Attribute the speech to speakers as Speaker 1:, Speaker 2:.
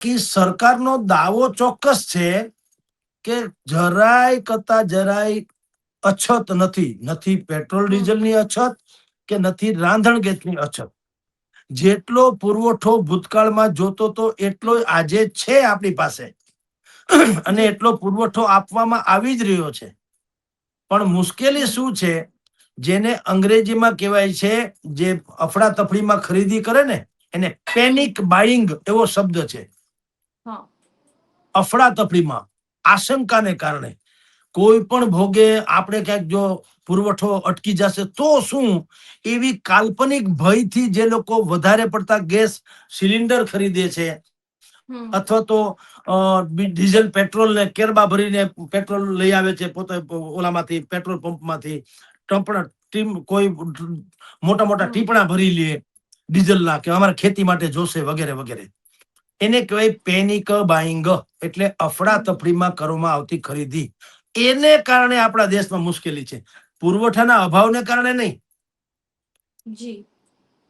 Speaker 1: કે સરકારનો દાવો ચોક્કસ છે કે જરાય કરતા જરાય અછત નથી પેટ્રોલ ડીઝલની અછત કે નથી રાંધણ ગેસની અછત. જેટલો પુરવઠો ભૂતકાળમાં જોતો તો એટલો આજે છે આપણી પાસે અને એટલો પુરવઠો આપવામાં આવી જ રહ્યો છે. પણ મુશ્કેલી શું છે, જેને અંગ્રેજીમાં કહેવાય છે, જે અફડાતફડીમાં ખરીદી કરે ને એને પેનિક બાઇંગ એવો શબ્દ છે. અફડાતફડીમાં આશંકાને કારણે કોઈ પણ ભોગે આપણે ક્યાંક જો પુરવઠો અટકી જશે તો શું, એવી કાલ્પનિક ભયથી જે લોકો વધારે પડતા ગેસ સિલિન્ડર ખરીદે છે અથવા તો ડીઝલ પેટ્રોલ ને કેરબા ભરીને પેટ્રોલ લઈ આવે છે પોતે ઓલામાંથી પેટ્રોલ પંપમાંથી, કોઈ મોટા મોટા ટીપણા ભરી લે ડીઝલના કે અમારે ખેતી માટે જોશે વગેરે વગેરે. એને કહેવાય પેનિક બાઇંગ, એટલે અફડાતફડીમાં કરવામાં આવતી ખરીદી. એને કારણે આપણા દેશમાં મુશ્કેલી છે, પુરવઠાના અભાવને કારણે નહીં.